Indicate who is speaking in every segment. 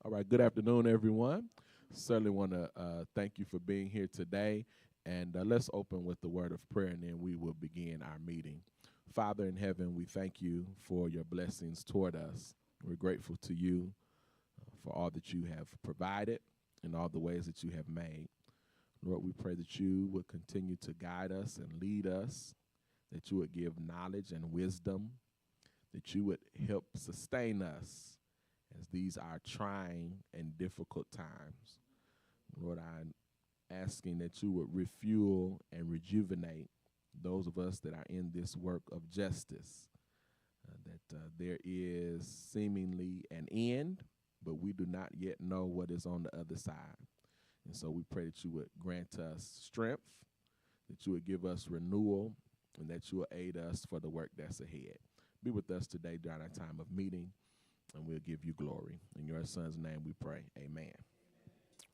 Speaker 1: All right, good afternoon, everyone. Certainly want to thank you for being here today. And let's open with the word of prayer, and then we will begin our meeting. Father in heaven, we thank you for your blessings toward us. We're grateful to you for all that you have provided and all the ways that you have made. Lord, we pray that you would continue to guide us and lead us, that you would give knowledge and wisdom, that you would help sustain us as these are trying and difficult times. Lord, I'm asking that you would refuel and rejuvenate those of us that are in this work of justice, that there is seemingly an end, but we do not yet know what is on the other side. And so we pray that you would grant us strength, that you would give us renewal, and that you will aid us for the work that's ahead. Be with us today during our time of meeting, and we'll give you glory. In your son's name we pray, amen.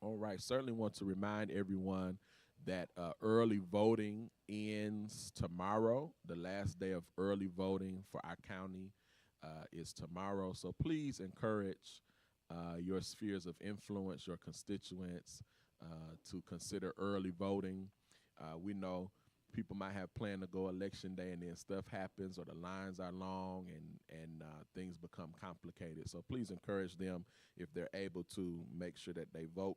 Speaker 1: All right, certainly want to remind everyone that early voting ends tomorrow. The last day of early voting for our county is tomorrow. So please encourage your spheres of influence, your constituents, to consider early voting. We know people might have planned to go election day and then stuff happens or the lines are long and things become complicated. So please encourage them, if they're able to, make sure that they vote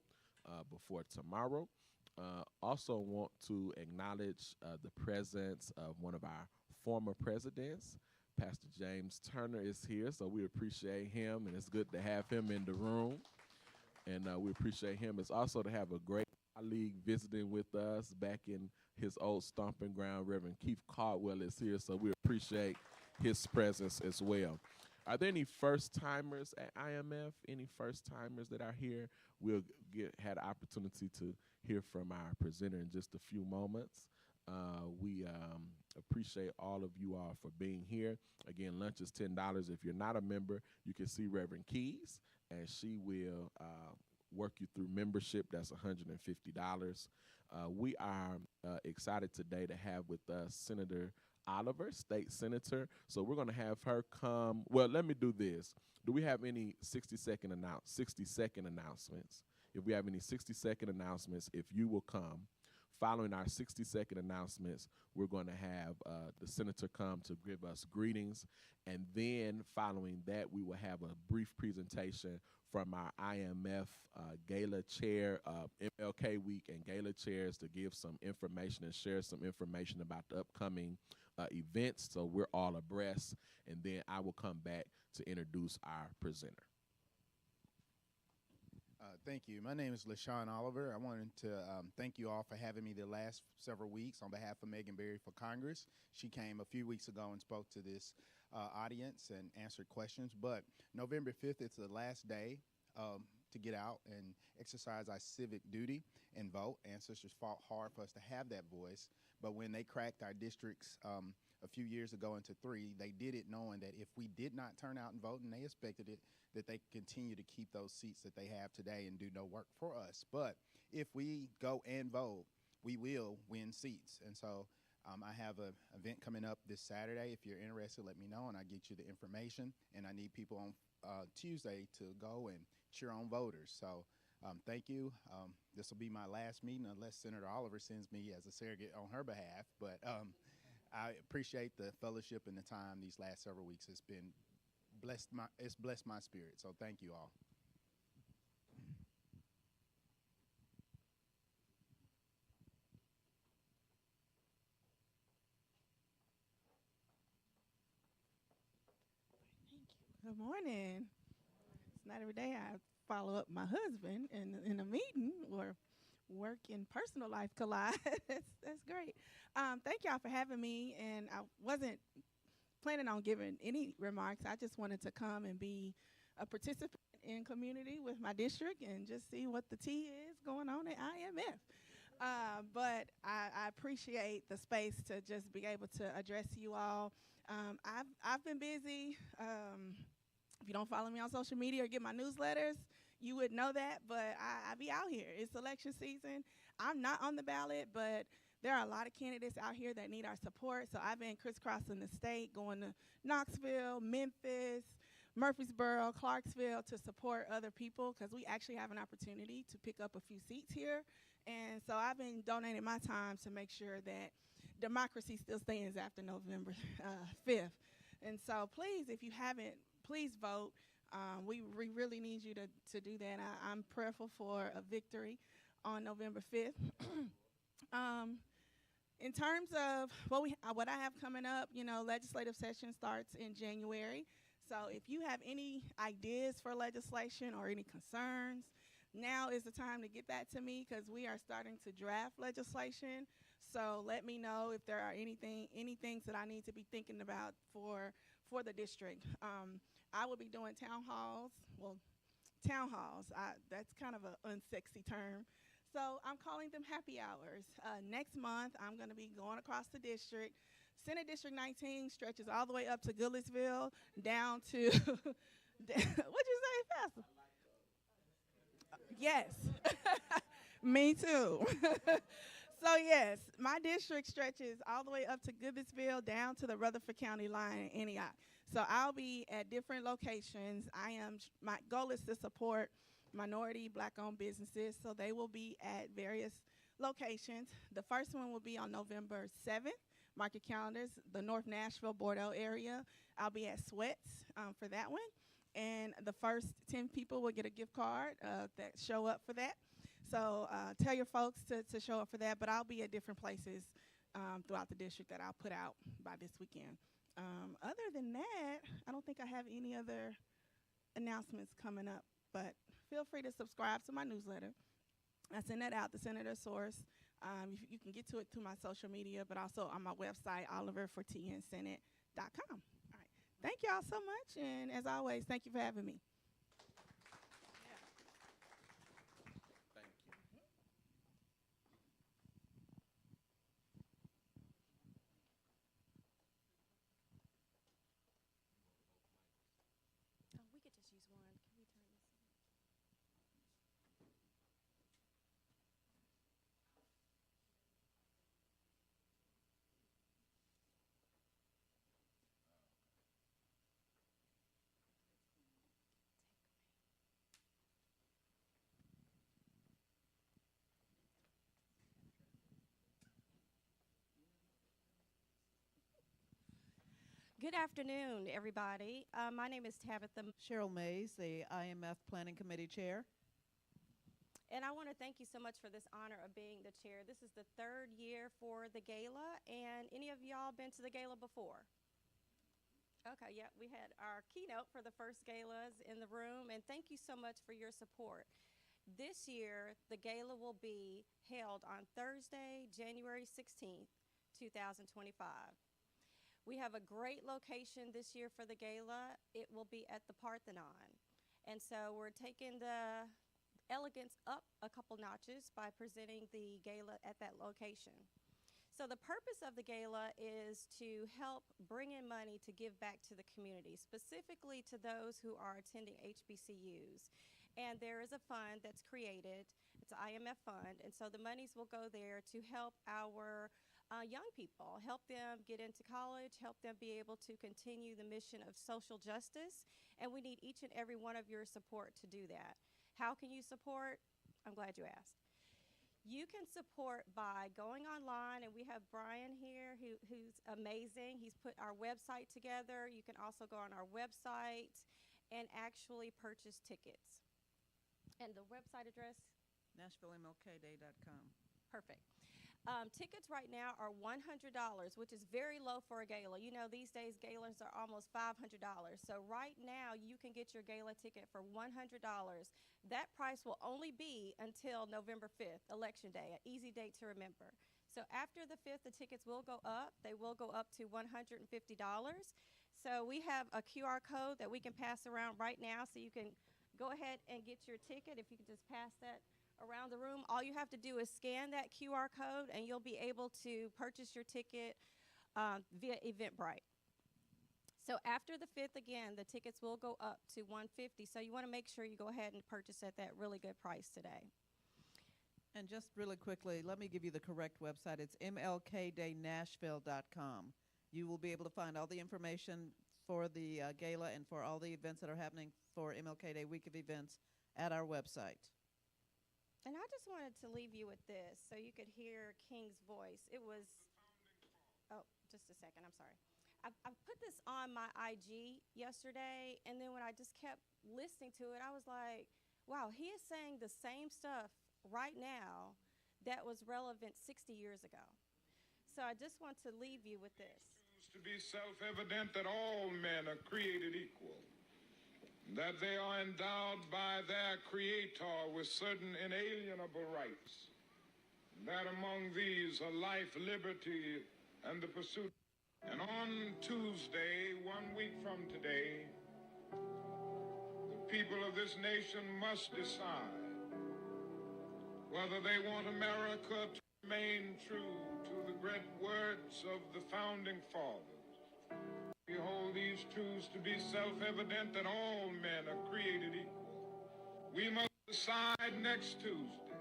Speaker 1: before tomorrow. Also want to acknowledge the presence of one of our former presidents. Pastor James Turner is here, so we appreciate him, and it's good to have him in the room. And we appreciate him. It's also to have a great colleague visiting with us back in his old stomping ground. Reverend Keith Caldwell is here, so we appreciate his presence as well. Are there any first-timers at IMF? Any first-timers that are here? We'll had an opportunity to hear from our presenter in just a few moments. We appreciate all of you all for being here. Again, lunch is $10. If you're not a member, you can see Reverend Keys, and she will work you through membership. That's $150. We are excited today to have with us Senator Oliver, state senator. So we're going to have her come. Well, let me do this. Do we have any 60-second announcements? If we have any 60-second announcements, if you will come. Following our 60-second announcements, we're going to have the senator come to give us greetings. And then following that, we will have a brief presentation from our IMF Gala Chair, MLK Week and Gala Chairs, to give some information and share some information about the upcoming events, so we're all abreast. And then I will come back to introduce our presenter.
Speaker 2: Thank you. My name is LaShawn Oliver. I wanted to thank you all for having me the last several weeks on behalf of Megan Berry for Congress. She came a few weeks ago and spoke to this audience and answered questions. But November 5th is the last day to get out and exercise our civic duty and vote. Ancestors fought hard for us to have that voice. But when they cracked our districts a few years ago into 3, they did it knowing that if we did not turn out and vote, and they expected it, that they could continue to keep those seats that they have today and do no work for us. But if we go and vote, we will win seats. And so I have an event coming up this Saturday. If you're interested, let me know, and I'll get you the information. And I need people on Tuesday to go and cheer on voters. So thank you. This will be my last meeting unless Senator Oliver sends me as a surrogate on her behalf. But I appreciate the fellowship and the time these last several weeks. It's been it's blessed my spirit. So thank you all.
Speaker 3: Good morning. It's not every day I follow up my husband in a meeting or work and personal life collide. that's great. Thank y'all for having me. And I wasn't planning on giving any remarks. I just wanted to come and be a participant in community with my district and just see what the tea is going on at IMF. But I appreciate the space to just be able to address you all. I've been busy. If you don't follow me on social media or get my newsletters, you would know that, but I be out here. It's election season. I'm not on the ballot, but there are a lot of candidates out here that need our support. So I've been crisscrossing the state, going to Knoxville, Memphis, Murfreesboro, Clarksville to support other people because we actually have an opportunity to pick up a few seats here. And so I've been donating my time to make sure that democracy still stands after November 5th. And so please, if you haven't, please vote. We really need you to do that. I'm prayerful for a victory on November 5th. In terms of what I have coming up, legislative session starts in January. So if you have any ideas for legislation or any concerns, now is the time to get that to me because we are starting to draft legislation. So let me know if there are any things that I need to be thinking about for the district. I will be doing town halls. Well, town halls. That's kind of an unsexy term. So I'm calling them happy hours. Next month, I'm going to be going across the district. Senate District 19 stretches all the way up to Goodlettsville, down to, what'd you say, Pastor? Yes. Me too. So yes, my district stretches all the way up to Goodlettsville, down to the Rutherford County line in Antioch. So I'll be at different locations. My goal is to support minority, black-owned businesses, so they will be at various locations. The first one will be on November 7th. Mark your calendars, the North Nashville, Bordeaux area. I'll be at Sweats for that one. And the first 10 people will get a gift card that show up for that. So tell your folks to show up for that, but I'll be at different places throughout the district that I'll put out by this weekend. Other than that, I don't think I have any other announcements coming up, but feel free to subscribe to my newsletter. I send that out, the Senator Source. You can get to it through my social media, but also on my website, oliverfortnsenate.com. All right. Thank y'all so much, and as always, thank you for having me.
Speaker 1: Thank you.
Speaker 4: Oh, we could just use one. Can we turn this on? Good afternoon, everybody. My name is Tabitha,
Speaker 5: Cheryl Mays, the IMF Planning Committee Chair.
Speaker 4: and I want to thank you so much for this honor of being the chair. This is the third year for the gala, and any of y'all been to the gala before? Okay, yeah, we had our keynote for the first galas in the room, and thank you so much for your support. This year, the gala will be held on Thursday, January 16th, 2025. We have a great location this year for the gala. It will be at the Parthenon. And so we're taking the elegance up a couple notches by presenting the gala at that location. So the purpose of the gala is to help bring in money to give back to the community, specifically to those who are attending HBCUs. And there is a fund that's created. It's an IMF fund. And so the monies will go there to help our young people, help them get into college, help them be able to continue the mission of social justice, and we need each and every one of your support to do that. How can you support? I'm glad you asked. You can support by going online, and we have Brian here who's amazing. He's put our website together. You can also go on our website and actually purchase tickets. And the website address?
Speaker 5: NashvilleMLKDay.com.
Speaker 4: Perfect. Tickets right now are $100, which is very low for a gala. You know, these days galas are almost $500. So right now you can get your gala ticket for $100. That price will only be until November 5th, Election Day, an easy date to remember. So after the 5th, the tickets will go up. They will go up to $150. So we have a QR code that we can pass around right now, so you can go ahead and get your ticket. If you could just pass that around the room. All you have to do is scan that QR code, and you'll be able to purchase your ticket via Eventbrite. So after the 5th, again, the tickets will go up to $150. So you want to make sure you go ahead and purchase at that really good price today.
Speaker 5: And just really quickly, let me give you the correct website. It's mlkdaynashville.com. You will be able to find all the information for the gala and for all the events that are happening for MLK Day week of events at our website.
Speaker 4: And I just wanted to leave you with this so you could hear King's voice. It was, oh, just a second, I'm sorry. I put this on my IG yesterday, and then when I just kept listening to it, I was like, wow, he is saying the same stuff right now that was relevant 60 years ago. So I just want to leave you with this.
Speaker 6: To be self-evident that all men are created equal, that they are endowed by their Creator with certain inalienable rights, that among these are life, liberty, and the pursuit. And on Tuesday, 1 week from today, the people of this nation must decide whether they want America to remain true to the great words of the founding fathers. We hold these truths to be self-evident that all men are created equal. We must decide next Tuesday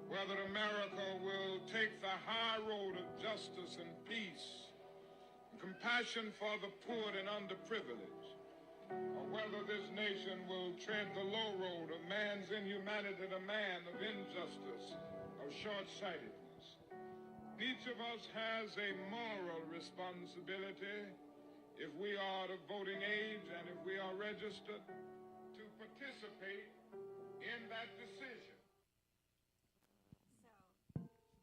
Speaker 6: whether America will take the high road of justice and peace, compassion for the poor and underprivileged, or whether this nation will tread the low road of man's inhumanity, the man of injustice, of short-sightedness. Each of us has a moral responsibility, if we are of voting age and if we are registered, to participate in that decision.
Speaker 4: So,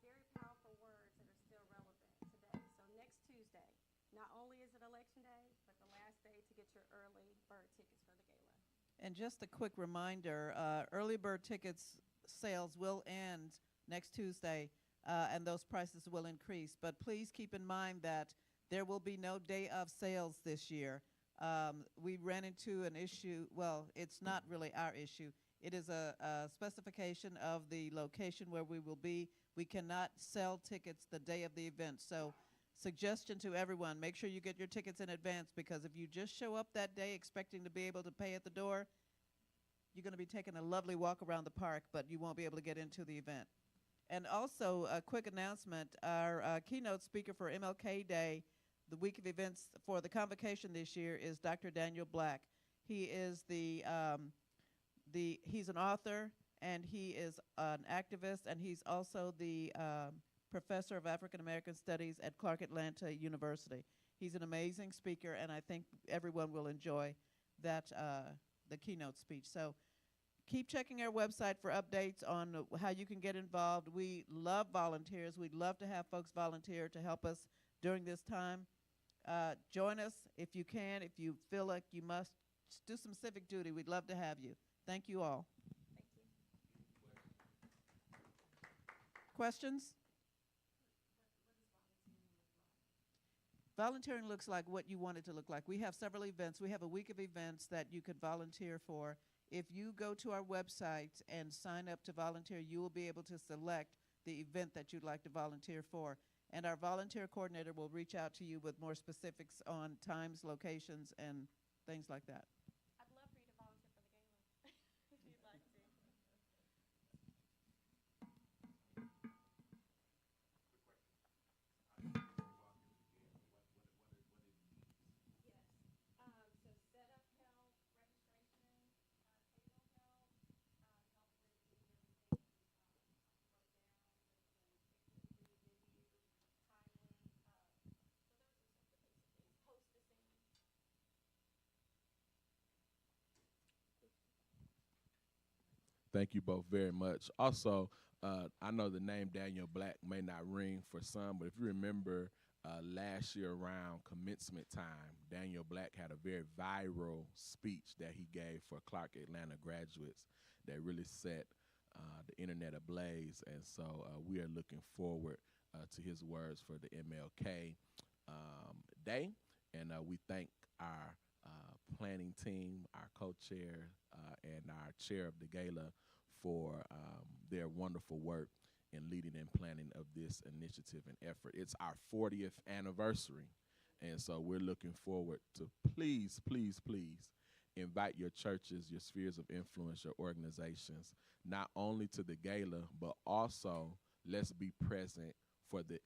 Speaker 4: very powerful words that are still relevant today. So next Tuesday, not only is it Election Day, but the last day to get your early bird tickets for the gala.
Speaker 5: And just a quick reminder, early bird tickets sales will end next Tuesday, and those prices will increase. But please keep in mind that there will be no day of sales this year. We ran into an issue. Well, it's not really our issue. It is a specification of the location where we will be. We cannot sell tickets the day of the event. So suggestion to everyone, make sure you get your tickets in advance, because if you just show up that day expecting to be able to pay at the door, you're going to be taking a lovely walk around the park, but you won't be able to get into the event. And also, a quick announcement, our keynote speaker for MLK Day, the week of events for the convocation this year, is Dr. Daniel Black. He is he's an author, and he is an activist, and he's also the professor of African American Studies at Clark Atlanta University. He's an amazing speaker, and I think everyone will enjoy that the keynote speech. So keep checking our website for updates on how you can get involved. We love volunteers. We'd love to have folks volunteer to help us during this time. Join us if you can. If you feel like you must do some civic duty, we'd love to have you. Thank you all.
Speaker 4: Thank you.
Speaker 5: Questions? Volunteering looks like what you want it to look like. We have several events. We have a week of events that you could volunteer for. If you go to our website and sign up to volunteer, you will be able to select the event that you'd like to volunteer for. And our volunteer coordinator will reach out to you with more specifics on times, locations, and things like that.
Speaker 4: I'd love for you to volunteer for the gala if you'd like to. So setup help, registration, table help, help with getting everything broke down,
Speaker 1: Thank you both very much. Also, I know the name Daniel Black may not ring for some, but if you remember last year around commencement time, Daniel Black had a very viral speech that he gave for Clark Atlanta graduates that really set the internet ablaze. And so we are looking forward to his words for the MLK Day. And we thank our planning team, our co-chair, and our chair of the gala for their wonderful work in leading and planning of this initiative and effort. It's our 40th anniversary, and so we're looking forward to please invite your churches, your spheres of influence, your organizations, not only to the gala, but also let's be present for the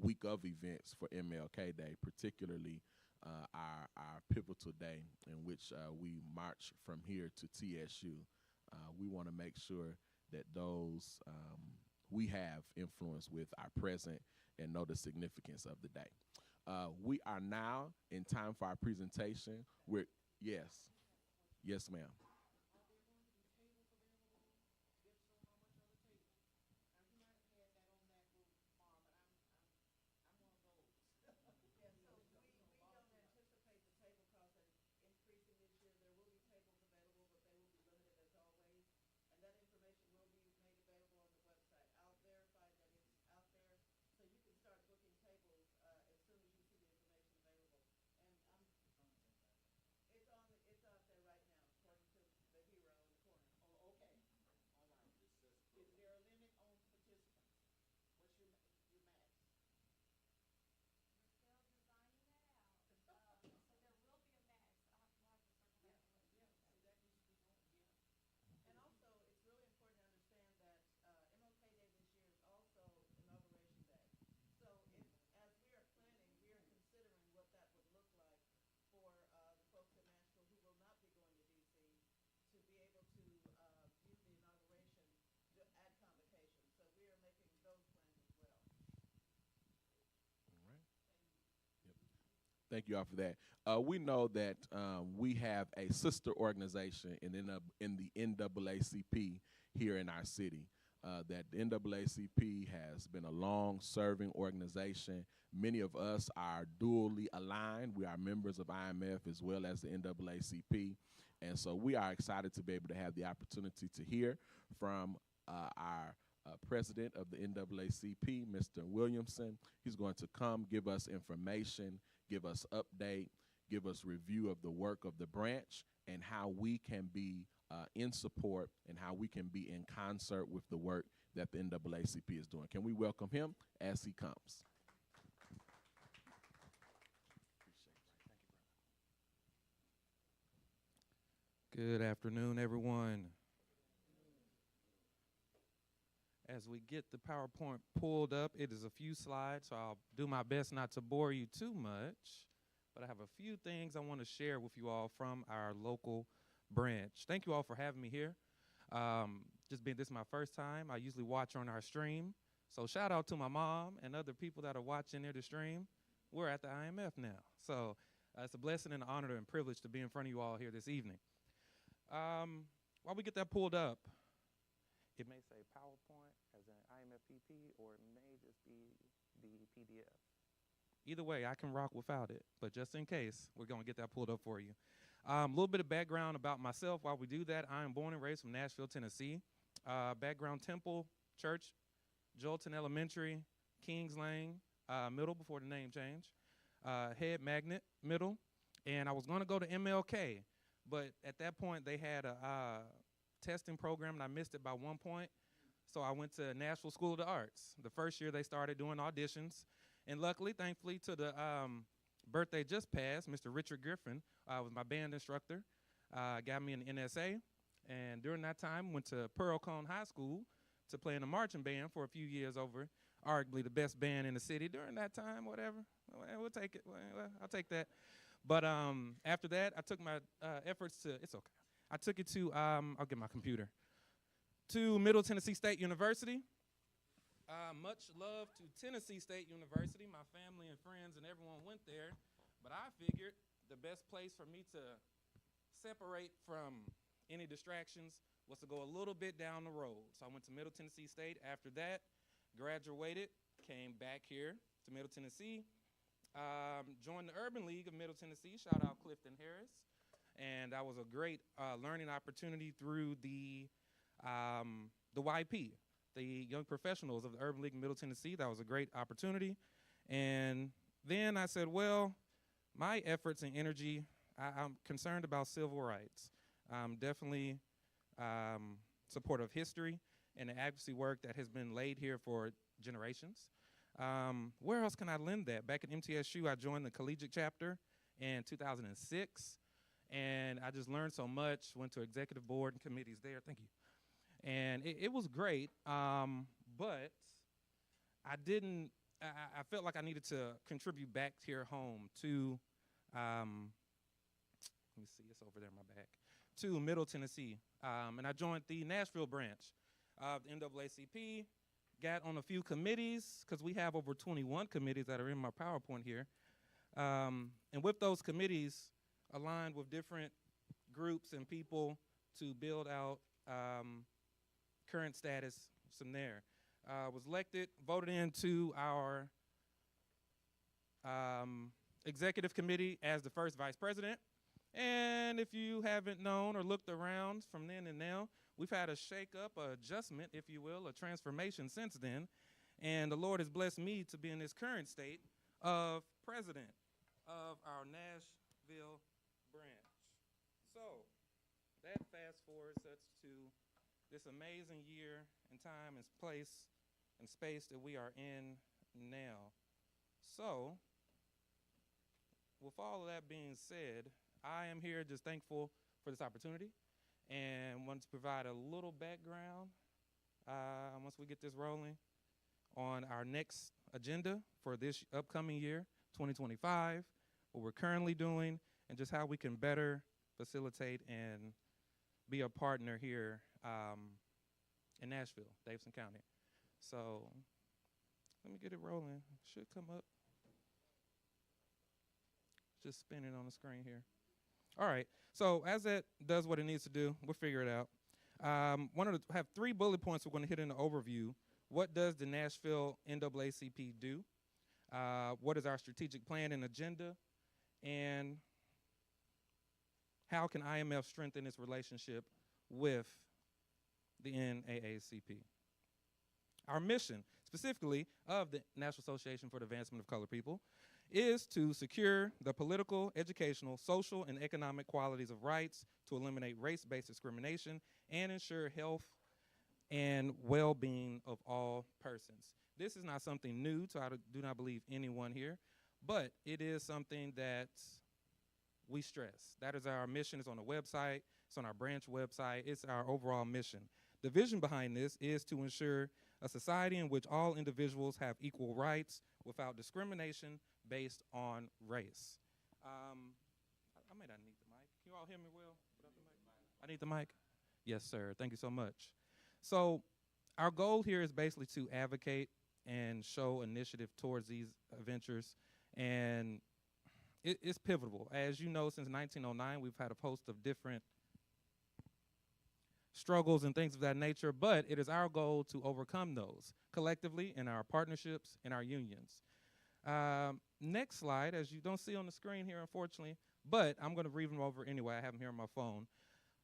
Speaker 1: week of events for MLK Day, particularly our pivotal day in which we march from here to TSU. We want to make sure that those we have influence with are present and know the significance of the day. We are now in time for our presentation. Yes, ma'am. Thank you all for that. We know that we have a sister organization in the NAACP here in our city. That the NAACP has been a long-serving organization. Many of us are dually aligned. We are members of IMF as well as the NAACP. And so we are excited to be able to have the opportunity to hear from our president of the NAACP, Mr. Williamson. He's going to come give us information, give us update, give us review of the work of the branch and how we can be in support and how we can be in concert with the work that the NAACP is doing. Can we welcome him as he comes?
Speaker 7: Good afternoon, everyone. As we get the PowerPoint pulled up, it is a few slides, so I'll do my best not to bore you too much. But I have a few things I want to share with you all from our local branch. Thank you all for having me here. This is my first time. I usually watch on our stream. So shout out to my mom and other people that are watching near the stream. We're at the IMF now. So it's a blessing and an honor and privilege to be in front of you all here this evening. While we get that pulled up, it may say PowerPoint as an IMFPP, or it may just be the PDF. Either way, I can rock without it, but just in case, we're going to get that pulled up for you. A little bit of background about myself while we do that. I am born and raised from Nashville, Tennessee. Background: Temple, Church, Jolton Elementary, Kings Lane Middle before the name change, Head Magnet Middle, and I was going to go to MLK, but at that point they had a testing program and I missed it by 1 point, so I went to Nashville School of the Arts. The first year they started doing auditions, and luckily, thankfully, to the birthday just passed, Mr. Richard Griffin was my band instructor, got me an NSA, and during that time went to Pearl Cone High School to play in a marching band for a few years over, arguably the best band in the city during that time, whatever. We'll take it. Well, I'll take that. But after that, I took my efforts to, it's okay. I took it to, I'll get my computer, to Middle Tennessee State University. Much love to Tennessee State University. My family and friends and everyone went there, but I figured the best place for me to separate from any distractions was to go a little bit down the road. So I went to Middle Tennessee State. After that, graduated, came back here to Middle Tennessee, joined the Urban League of Middle Tennessee. Shout out Clifton Harris. And that was a great learning opportunity through the YP, the Young Professionals of the Urban League of Middle Tennessee. That was a great opportunity. And then I said, well, my efforts and energy, I'm concerned about civil rights. I'm definitely supportive of history and the advocacy work that has been laid here for generations. Where else can I lend that? Back at MTSU, I joined the collegiate chapter in 2006. And I just learned so much, went to executive board and committees there. Thank you. And it was great, but I felt like I needed to contribute back here home to Let me see, it's over there in my back, to Middle Tennessee. And I joined the Nashville branch of the NAACP, got on a few committees, because we have over 21 committees that are in my PowerPoint here. And with those committees, aligned with different groups and people to build out current status from there. Was elected, voted into our executive committee as the first vice president. And if you haven't known or looked around from then and now, we've had a shake-up, a adjustment, if you will, a transformation since then. And the Lord has blessed me to be in this current state of president of our Nashville branch. So that fast forwards us to this amazing year and time and place and space that we are in now. So with all of that being said, I am here just thankful for this opportunity and want to provide a little background once we get this rolling on our next agenda for this upcoming year, 2025, what we're currently doing, and just how we can better facilitate and be a partner here in Nashville, Davidson County. So let me get it rolling. Should come up. Just spinning on the screen here. All right, so as that does what it needs to do, we'll figure it out. Have 3 bullet points we're going to hit in the overview. What does the Nashville NAACP do? What is our strategic plan and agenda? And how can IMF strengthen its relationship with the NAACP? Our mission, specifically of the National Association for the Advancement of Colored People, is to secure the political, educational, social, and economic qualities of rights, to eliminate race-based discrimination, and ensure health and well-being of all persons. This is not something new to, I do not believe, anyone here, but it is something that we stress. That is our mission. It's on the website. It's on our branch website. It's our overall mission. The vision behind this is to ensure a society in which all individuals have equal rights without discrimination based on race. I may not need the mic. Can you all hear me well without the mic? I need the mic? Yes, sir. Thank you so much. So our goal here is basically to advocate and show initiative towards these ventures. And it's pivotal. As you know, since 1909, we've had a host of different struggles and things of that nature, but it is our goal to overcome those collectively in our partnerships and our unions. Next slide, as you don't see on the screen here, unfortunately, but I'm going to read them over anyway. I have them here on my phone.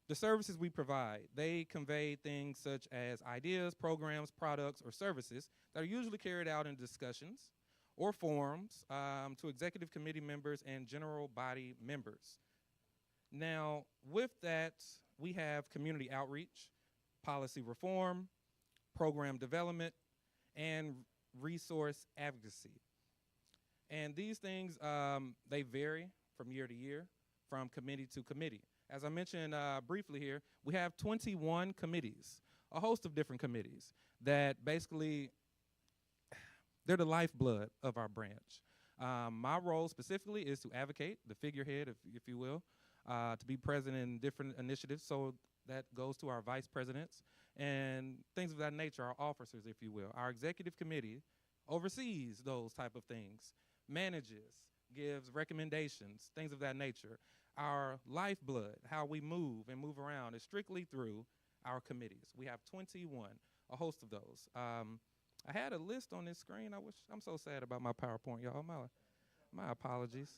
Speaker 7: The services we provide, they convey things such as ideas, programs, products, or services that are usually carried out in discussions or forums to executive committee members and general body members. Now, with that, we have community outreach, policy reform, program development, and resource advocacy. And these things, they vary from year to year, from committee to committee. As I mentioned briefly here, we have 21 committees, a host of different committees that basically, they're the lifeblood of our branch. My role specifically is to advocate, the figurehead, if you will, to be present in different initiatives. So that goes to our vice presidents and things of that nature, our officers, if you will. Our executive committee oversees those type of things, manages, gives recommendations, things of that nature. Our lifeblood, how we move and move around, is strictly through our committees. We have 21, a host of those. I had a list on this screen. I'm so sad about my PowerPoint, y'all. My apologies.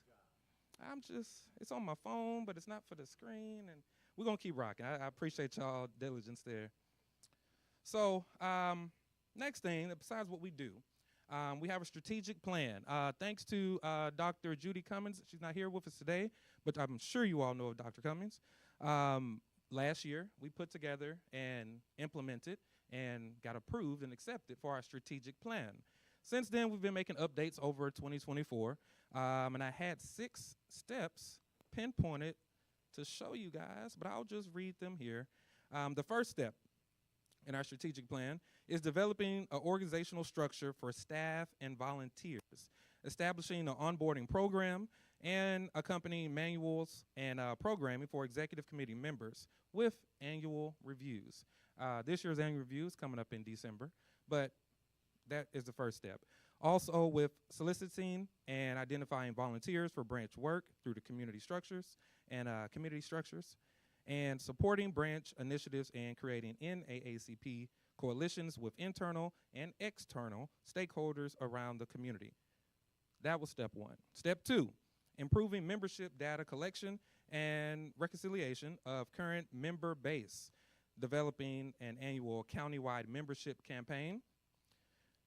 Speaker 7: It's on my phone, but it's not for the screen, and we're going to keep rocking. I appreciate y'all diligence there. So next thing, besides what we do, we have a strategic plan. Thanks to Dr. Judy Cummins. She's not here with us today, but I'm sure you all know of Dr. Cummins. Last year, we put together and implemented and got approved and accepted for our strategic plan. Since then, we've been making updates over 2024, and I had 6 steps pinpointed to show you guys, but I'll just read them here. The first step in our strategic plan is developing an organizational structure for staff and volunteers, establishing an onboarding program, and accompanying manuals and programming for executive committee members with annual reviews. This year's annual review is coming up in December, but that is the first step. Also with soliciting and identifying volunteers for branch work through the community structures, and supporting branch initiatives and creating NAACP coalitions with internal and external stakeholders around the community. That was step one. Step two, improving membership data collection and reconciliation of current member base, developing an annual countywide membership campaign,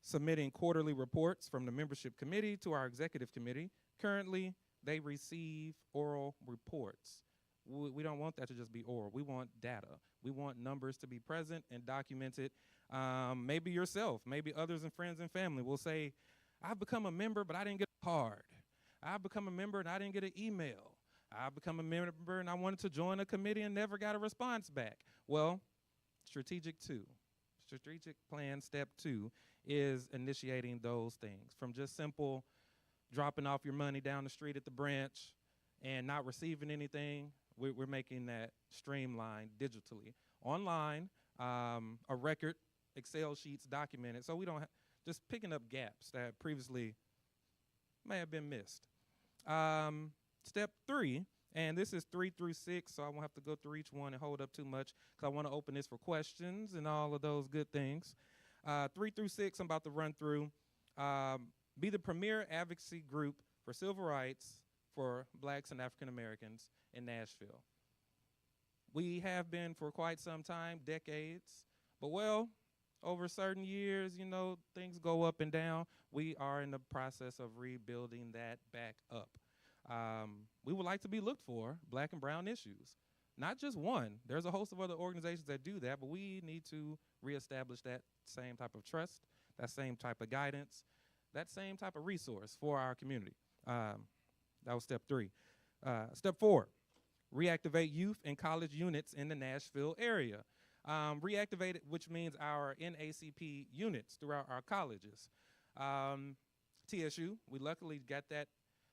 Speaker 7: submitting quarterly reports from the membership committee to our executive committee. Currently, they receive oral reports. We don't want that to just be oral. We want data. We want numbers to be present and documented. Maybe yourself, maybe others and friends and family will say, I've become a member, but I didn't get a card. I've become a member and I didn't get an email. I've become a member and I wanted to join a committee and never got a response back. Well, strategic plan step two is initiating those things, from just simple dropping off your money down the street at the branch and not receiving anything. We're making that streamlined digitally. Online, a record, Excel sheets documented, so we don't just picking up gaps that previously may have been missed. Step three, and this is 3 through 6, so I won't have to go through each one and hold up too much because I want to open this for questions and all of those good things. 3 through 6, I'm about to run through. Be the premier advocacy group for civil rights for blacks and African Americans in Nashville. We have been for quite some time, decades, but well, over certain years, you know, things go up and down. We are in the process of rebuilding that back up. We would like to be looked for, black and brown issues. Not just one. There's a host of other organizations that do that, but we need to reestablish that same type of trust, that same type of guidance, that same type of resource for our community. That was step three. Step four, reactivate youth and college units in the Nashville area. Reactivate it, which means our NACP units throughout our colleges. TSU, we luckily got that.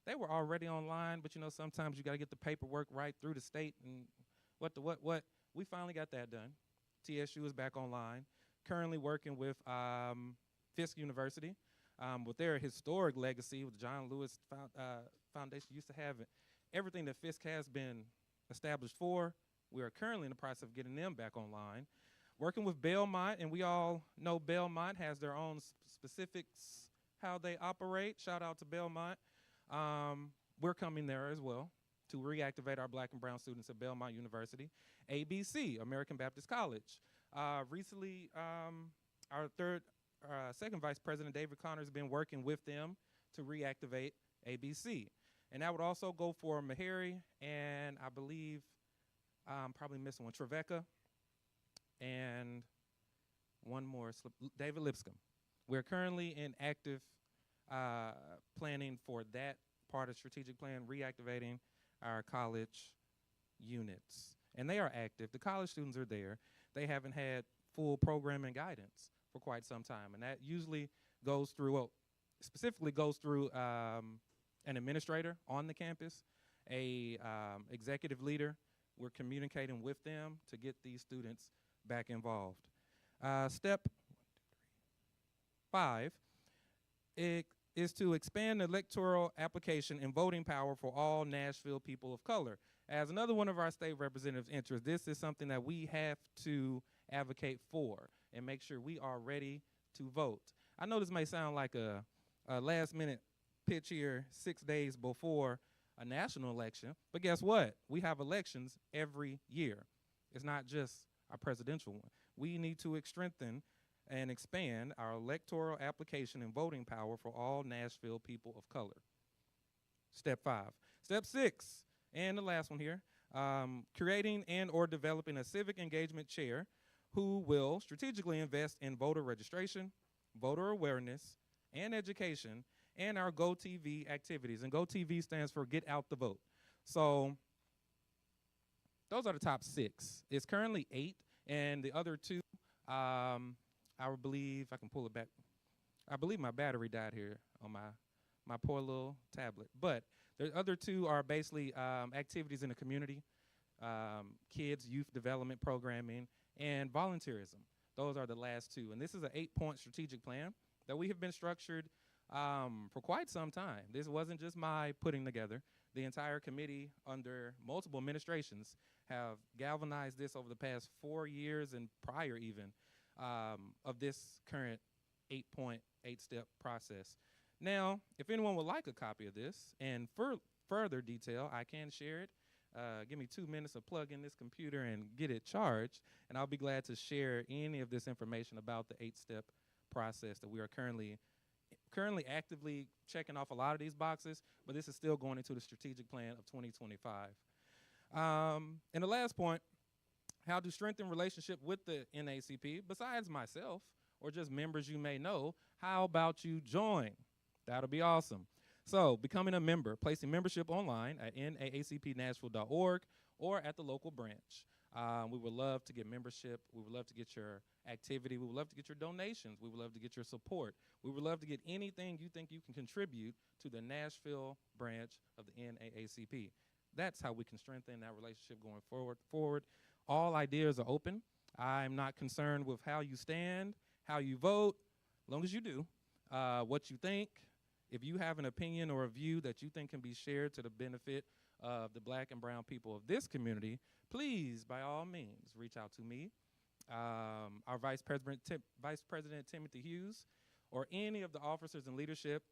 Speaker 7: They were already online, but you know, sometimes you got to get the paperwork right through the state and what. We finally got that done. TSU is back online. Currently working with Fisk University with their historic legacy with John Lewis Foundation used to have it. Everything that Fisk has been established for, we are currently in the process of getting them back online. Working with Belmont, and we all know Belmont has their own specifics, how they operate. Shout out to Belmont. We're coming there as well to reactivate our black and brown students at Belmont University. ABC, American Baptist College. Recently, our second Vice President, David Connor, has been working with them to reactivate ABC. And that would also go for Meharry and I believe I'm probably missing one, Trevecca, and one more, David Lipscomb. We're currently in active planning for that part of strategic plan, reactivating our college units. And they are active. The college students are there. They haven't had full programming guidance for quite some time. And that usually goes through, well, specifically goes through an administrator on the campus, a executive leader. We're communicating with them to get these students back involved. Step 5 is to expand the electoral application and voting power for all Nashville people of color. As another one of our state representatives' interests, this is something that we have to advocate for and make sure we are ready to vote. I know this may sound like a last-minute pitch here 6 days before a national election, but guess what? We have elections every year. It's not just our presidential one. We need to strengthen and expand our electoral application and voting power for all Nashville people of color. Step 5. Step 6, and the last one here, creating and or developing a civic engagement chair who will strategically invest in voter registration, voter awareness, and education, and our GoTV activities. And GoTV stands for Get Out the Vote. So those are the top 6. It's currently 8, and the other 2, I believe I can pull it back. I believe my battery died here on my poor little tablet. But the other two are basically activities in the community, kids, youth development programming, and volunteerism. Those are the last two. And this is an 8-point strategic plan that we have been structured for quite some time. This wasn't just my putting together. The entire committee under multiple administrations have galvanized this over the past 4 years and prior even of this current 8-point, 8-step process. Now, if anyone would like a copy of this and further detail, I can share it. Give me 2 minutes to plug in this computer and get it charged, and I'll be glad to share any of this information about the 8-step process that we are currently actively checking off a lot of these boxes, but this is still going into the strategic plan of 2025. And the last point, how to strengthen relationship with the NAACP, besides myself or just members you may know, how about you join? That'll be awesome. So becoming a member, placing membership online at naacpnashville.org or at the local branch. We would love to get membership. We would love to get your activity. We would love to get your donations. We would love to get your support. We would love to get anything you think you can contribute to the Nashville branch of the NAACP. That's how we can strengthen that relationship going forward. All ideas are open. I'm not concerned with how you stand, how you vote, as long as you do, what you think. If you have an opinion or a view that you think can be shared to the benefit of the black and brown people of this community, please, by all means, reach out to me, our Vice President Timothy Hughes, or any of the officers in leadership,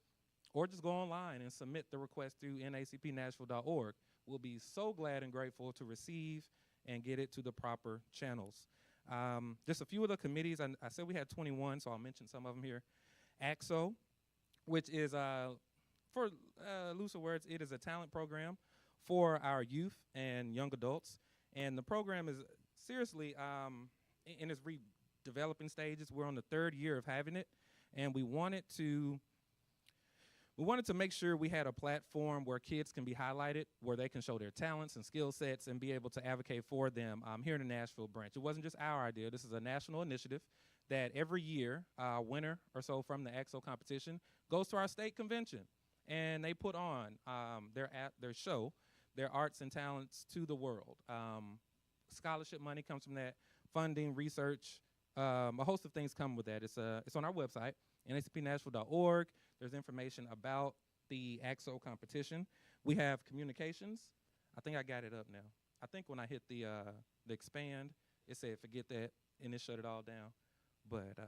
Speaker 7: or just go online and submit the request through naacpnashville.org. We'll be so glad and grateful to receive and get it to the proper channels. Just a few of the committees. I said we had 21, so I'll mention some of them here. AXO, which is, for looser words, it is a talent program for our youth and young adults. And the program is seriously in its redeveloping stages. We're on the 3rd year of having it, and we wanted to make sure we had a platform where kids can be highlighted, where they can show their talents and skill sets and be able to advocate for them here in the Nashville branch. It wasn't just our idea. This is a national initiative that every year, a winner or so from the AXO competition goes to our state convention, and they put on their show, their arts and talents to the world. Scholarship money comes from that, funding, research, a host of things come with that. It's on our website, naacpnashville.org. There's information about the AXO competition. We have communications. I think I got it up now. I think when I hit the expand, it said forget that, and it shut it all down. But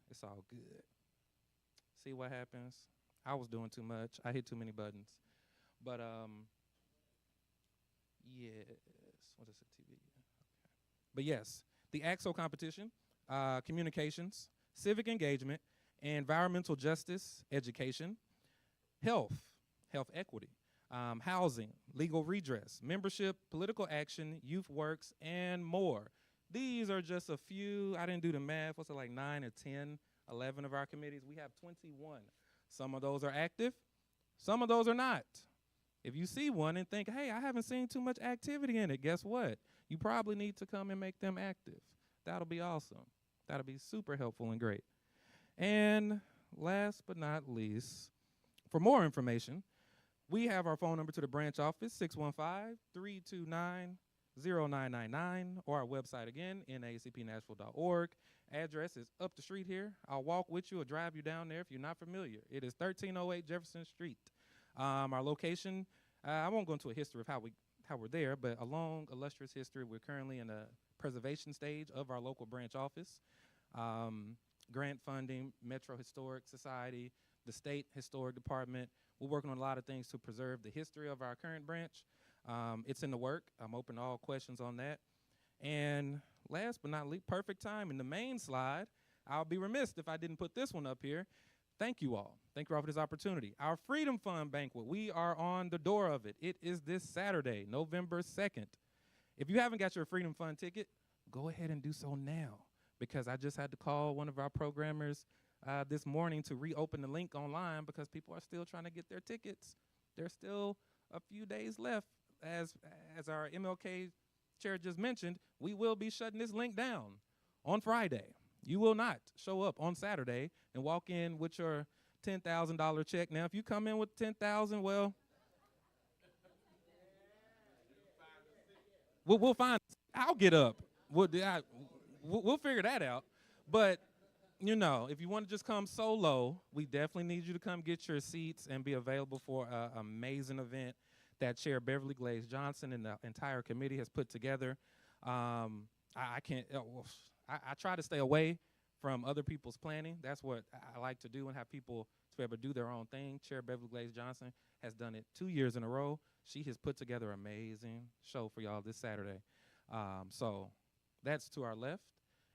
Speaker 7: it's all good. See what happens? I was doing too much. I hit too many buttons. But yes, what is it? TV. Okay. But yes, the AXO competition, communications, civic engagement, environmental justice, education, health equity, housing, legal redress, membership, political action, youth works, and more. These are just a few. I didn't do the math. What's it, like 9 or 10, 11 of our committees? We have 21. Some of those are active. Some of those are not. If you see one and think, hey, I haven't seen too much activity in it, guess what? You probably need to come and make them active. That'll be awesome. That'll be super helpful and great. And last but not least, for more information, we have our phone number to the branch office, 615-329-0999, or our website again, naacpnashville.org. Address is up the street here. I'll walk with you or drive you down there if you're not familiar. It is 1308 Jefferson Street. Our location, I won't go into a history of how we're there, but a long, illustrious history. We're currently in a preservation stage of our local branch office. Grant funding, Metro Historic Society, the State Historic Department. We're working on a lot of things to preserve the history of our current branch. It's in the work. I'm open to all questions on that. And last but not least, perfect time in the main slide. I'll be remiss if I didn't put this one up here. Thank you all. Thank you all for this opportunity. Our Freedom Fund banquet, we are on the door of it. It is this Saturday, November 2nd. If you haven't got your Freedom Fund ticket, go ahead and do so now, because I just had to call one of our programmers this morning to reopen the link online because people are still trying to get their tickets. There's still a few days left. As our MLK chair just mentioned, we will be shutting this link down on Friday. You will not show up on Saturday and walk in with your $10,000 check. Now, if you come in with $10,000, well, we'll find. I'll get up. We'll figure that out. But you know, if you want to just come solo, we definitely need you to come get your seats and be available for an amazing event that Chair Beverly Glaze Johnson and the entire committee has put together. I can't. I try to stay away from other people's planning. That's what I like to do, and have people to be able to do their own thing. Chair Beverly Glaze Johnson has done it 2 years in a row. She has put together an amazing show for y'all this Saturday. So that's to our left,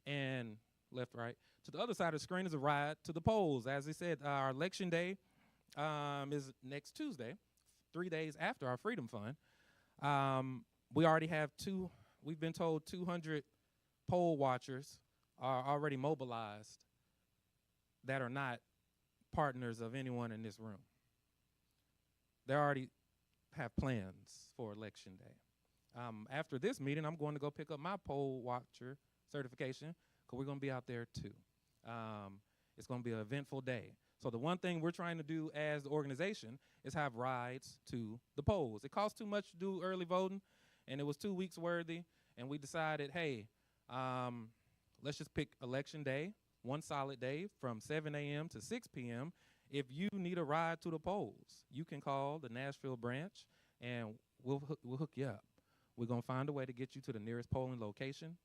Speaker 7: and left, right. To the other side of the screen is a ride to the polls. As I said, our election day is next Tuesday, 3 days after our Freedom Fund. We already have we've been told 200 poll watchers are already mobilized that are not partners of anyone in this room. They already have plans for election day. After this meeting, I'm going to go pick up my poll watcher certification, because we're going to be out there too. It's going to be an eventful day. So the one thing we're trying to do as the organization is have rides to the polls. It costs too much to do early voting, and it was 2 weeks worthy, and we decided, hey, let's just pick election day, one solid day from 7 a.m. to 6 p.m. If you need a ride to the polls, you can call the Nashville branch, and we'll hook you up. We're going to find a way to get you to the nearest polling location.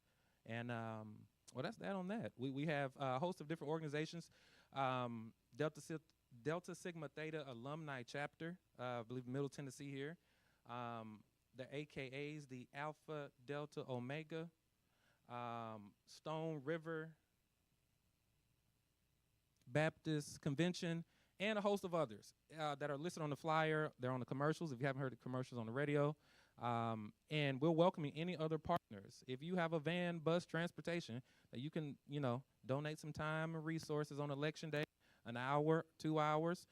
Speaker 7: And, well, that's that on that. We have a host of different organizations. Delta Sigma Theta Alumni Chapter, I believe Middle Tennessee here. The AKAs, the Alpha Delta Omega, Stone River Baptist Convention, and a host of others that are listed on the flyer. They're on the commercials, if you haven't heard the commercials on the radio. And we're welcoming any other partners. If you have a van, bus, transportation, that you can, donate some time and resources on election day, an hour, 2 hours,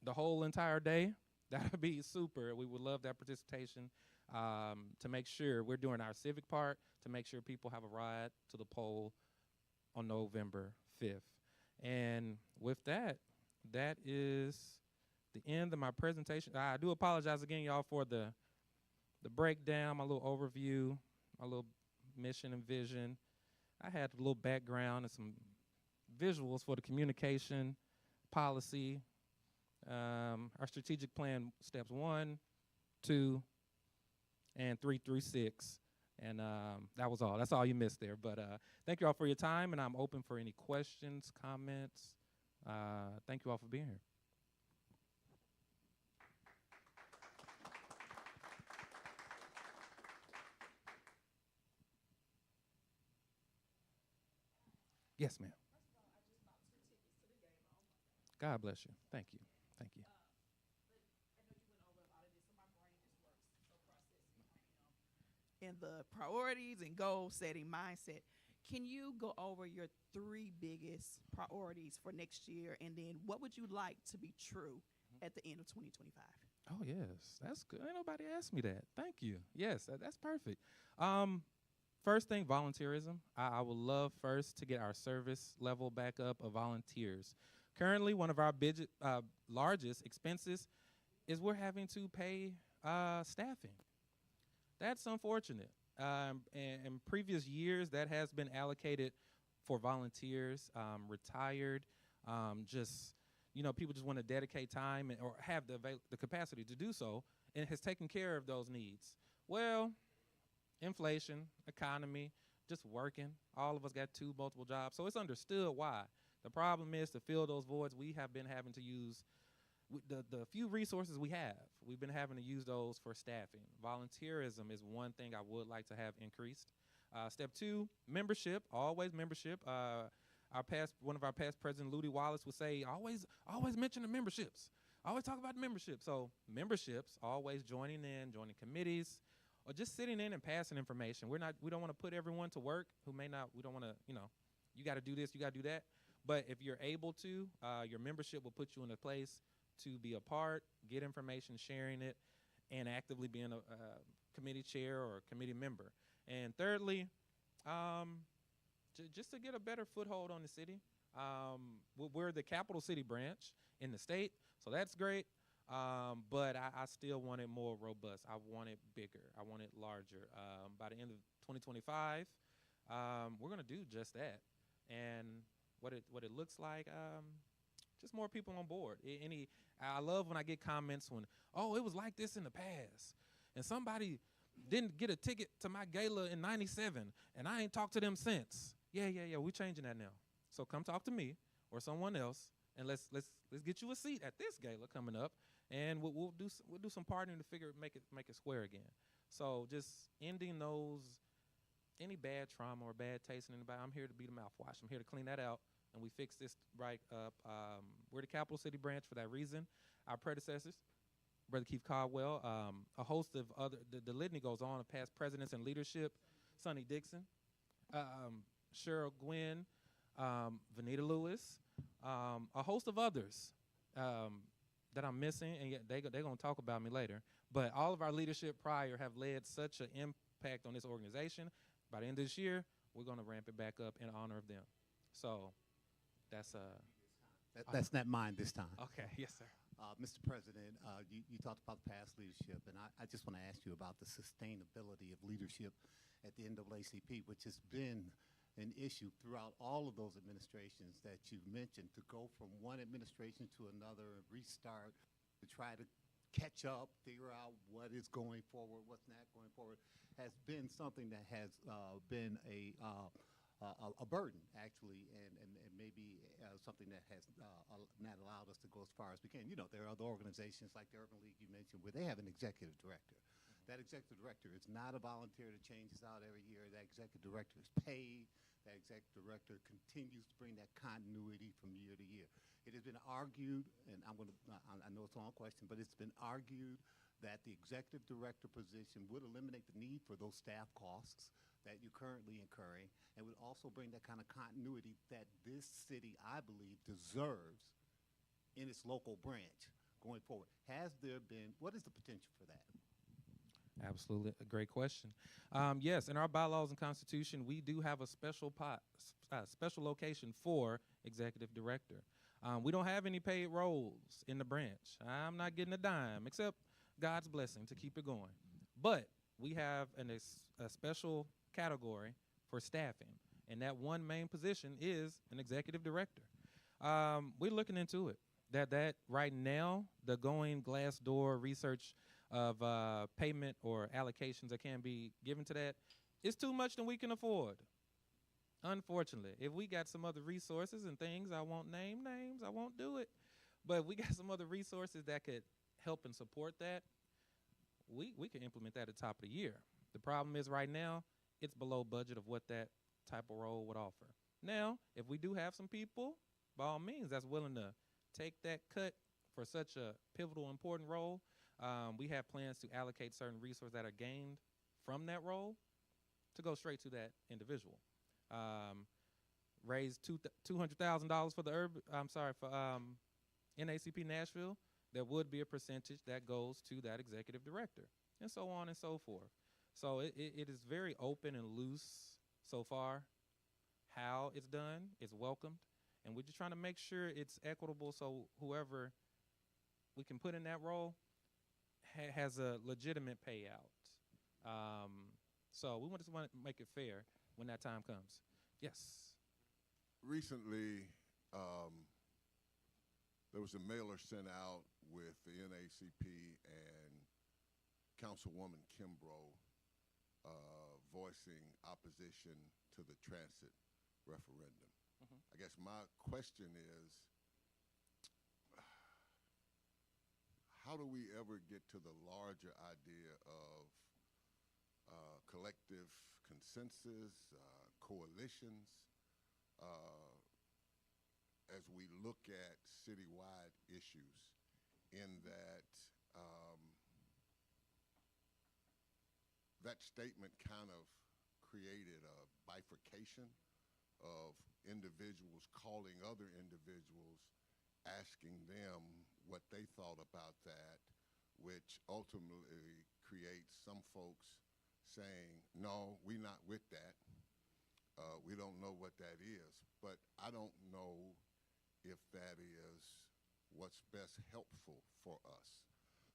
Speaker 7: the whole entire day, that would be super. We would love that participation to make sure we're doing our civic part, to make sure people have a ride to the poll on November 5th. And with that, that is the end of my presentation. I do apologize again, y'all, for the breakdown, my little overview, my little mission and vision. I had a little background and some visuals for the communication policy, our strategic plan steps 1, 2, and 3 through 6. And that was all. That's all you missed there. But thank you all for your time, and I'm open for any questions, comments. Thank you all for being here. Yes, ma'am. God bless you. Thank you. Thank you.
Speaker 8: And the priorities and goal setting mindset. Can you go over your 3 biggest priorities for next year, and then what would you like to be true at the end of 2025?
Speaker 7: Oh, yes. That's good. Ain't nobody asked me that. Thank you. Yes, that's perfect. First thing, volunteerism. I would love first to get our service level back up of volunteers. Currently, one of our largest expenses is we're having to pay staffing. That's unfortunate. In previous years, that has been allocated for volunteers, retired, people just want to dedicate time or have the capacity to do so, and has taken care of those needs. Well, inflation, economy, just working. All of us got 2 multiple jobs, so it's understood why. The problem is to fill those voids, we have been having to use the few resources we have. We've been having to use those for staffing. Volunteerism is one thing I would like to have increased. Step 2, membership, always membership. One of our past president, Ludi Wallace, would say, always mention the memberships. Always talk about the membership. So memberships, always joining committees, or just sitting in and passing information. We don't want to put everyone to work who may not. We don't want to, you got to do this, you got to do that. But if you're able to, your membership will put you in a place to be a part, get information, sharing it, and actively being a committee chair or a committee member. And thirdly, just to get a better foothold on the city. We're the capital city branch in the state, so that's great. But I still want it more robust. I want it bigger. I want it larger. By the end of 2025, we're going to do just that. And what it looks like, just more people on board. I love when I get comments when, oh, it was like this in the past, and somebody didn't get a ticket to my gala in '97, and I ain't talked to them since. Yeah, we're changing that now. So come talk to me or someone else, and let's get you a seat at this gala coming up, and we'll do some partnering to make it square again. So just ending any bad trauma or bad taste in anybody. I'm here to be the mouthwash. I'm here to clean that out, and we fix this right up. We're the capital city branch for that reason. Our predecessors, Brother Keith Caldwell, a host of other, the litany goes on of past presidents and leadership, Sonny Dixon, Cheryl Gwynn, Vanita Lewis, a host of others that I'm missing, and yet they're going to talk about me later. But all of our leadership prior have led such an impact on this organization. By the end of this year, we're going to ramp it back up in honor of them. So that's
Speaker 9: That's not mine this time.
Speaker 7: okay. Yes, sir.
Speaker 9: Mr. President, you talked about past leadership, and I just want to ask you about the sustainability of leadership at the NAACP, which has been an issue throughout all of those administrations that you've mentioned. To go from one administration to another and restart, to try to catch up, figure out what is going forward, what's not going forward, has been something that has been a burden, actually, and maybe something that has not allowed us to go as far as we can. You know, there are other organizations like the Urban League you mentioned where they have an executive director. That executive director is not a volunteer that changes out every year. That executive director is paid. That executive director continues to bring that continuity from year to year. It has been argued, and I know it's a long question, but it's been argued that the executive director position would eliminate the need for those staff costs that you're currently incurring, and would also bring that kind of continuity that this city, I believe, deserves in its local branch going forward. What is the potential for that?
Speaker 7: Absolutely, a great question. Yes, in our bylaws and constitution, we do have a special location for executive director. We don't have any paid roles in the branch. I'm not getting a dime, except God's blessing to keep it going. But we have a special category for staffing, and that one main position is an executive director. We're looking into it. That right now, the going Glassdoor research of payment or allocations that can be given to that is too much than we can afford. Unfortunately, if we got some other resources and things, I won't name names, I won't do it, but if we got some other resources that could help and support that, we can implement that at the top of the year. The problem is right now, it's below budget of what that type of role would offer. Now, if we do have some people, by all means, that's willing to take that cut for such a pivotal, important role, we have plans to allocate certain resources that are gained from that role to go straight to that individual. Raise $200,000 for NACP Nashville. There would be a percentage that goes to that executive director, and so on and so forth. So it is very open and loose so far. How it's done is welcomed, and we're just trying to make sure it's equitable so whoever we can put in that role has a legitimate payout. So we just want to make it fair when that time comes. Yes.
Speaker 10: Recently, there was a mailer sent out with the NACP and Councilwoman Kimbrough voicing opposition to the transit referendum.
Speaker 7: Mm-hmm.
Speaker 10: I guess my question is, how do we ever get to the larger idea of collective consensus, coalitions, as we look at citywide issues, in that that statement kind of created a bifurcation of individuals calling other individuals, asking them what they thought about that, which ultimately creates some folks saying, no, we're not with that. We don't know what that is, but I don't know if that is what's best helpful for us.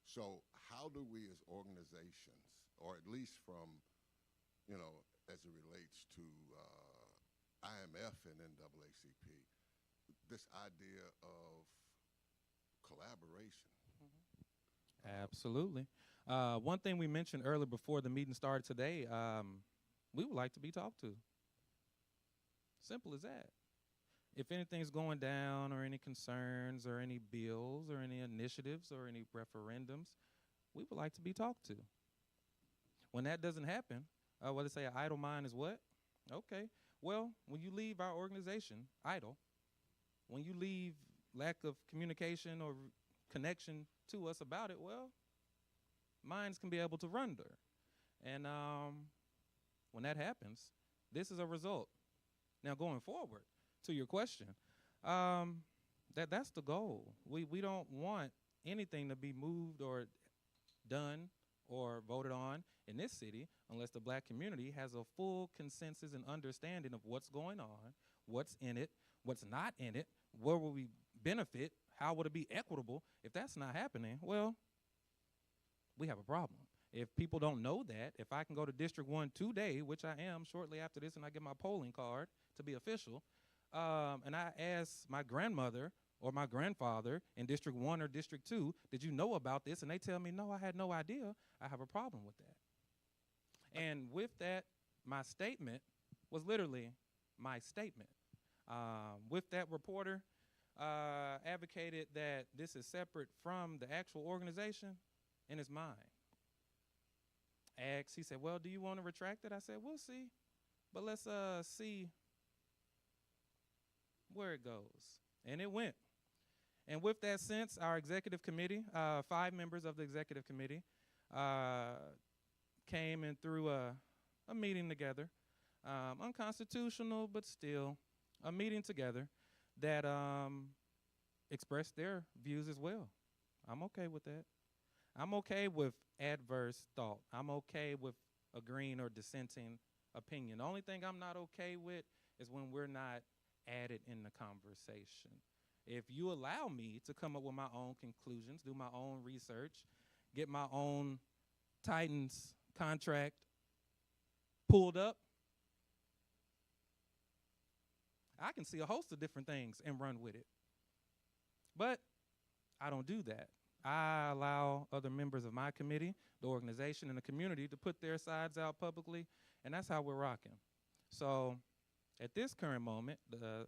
Speaker 10: So how do we as organizations, or at least from, as it relates to IMF and NAACP, this idea of collaboration?
Speaker 7: Absolutely. One thing we mentioned earlier before the meeting started today, we would like to be talked to. Simple as that. If anything's going down or any concerns or any bills or any initiatives or any referendums, we would like to be talked to. When that doesn't happen, what they say, an idle mind is what? Okay. Well, when you leave our organization idle, when you leave lack of communication or connection to us about it, well, minds can be able to render. And when that happens, this is a result. Now, going forward, to your question, that's the goal. We don't want anything to be moved or done or voted on in this city unless the black community has a full consensus and understanding of what's going on, what's in it, what's not in it, where will we benefit, how would it be equitable. If that's not happening, well, we have a problem. If people don't know that, if I can go to District 1 today, which I am shortly after this, and I get my polling card to be official, and I ask my grandmother or my grandfather in District 1 or District 2, did you know about this? And they tell me, no, I had no idea. I have a problem with that. And with that, my statement was literally my statement. With that, reporter advocated that this is separate from the actual organization in his mind. He said, well, do you want to retract it? I said, we'll see. But let's see where it goes. And it went. And with that sense, our executive committee, 5 members of the executive committee, came and threw a meeting together, unconstitutional, but still a meeting together that expressed their views as well. I'm okay with that. I'm okay with adverse thought. I'm okay with agreeing or dissenting opinion. The only thing I'm not okay with is when we're not added in the conversation. If you allow me to come up with my own conclusions, do my own research, get my own Titans contract pulled up, I can see a host of different things and run with it. But I don't do that. I allow other members of my committee, the organization, and the community to put their sides out publicly, and that's how we're rocking. So at this current moment,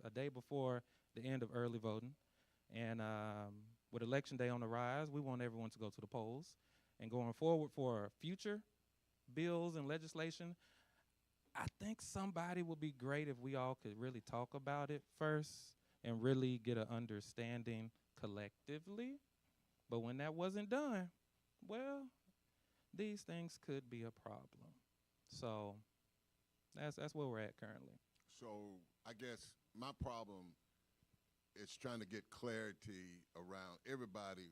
Speaker 7: a day before the end of early voting, and with Election Day on the rise, we want everyone to go to the polls. And going forward for future bills and legislation, I think somebody would be great if we all could really talk about it first and really get an understanding collectively. But when that wasn't done, well, these things could be a problem. So that's where we're at currently.
Speaker 10: So I guess my problem is trying to get clarity around everybody.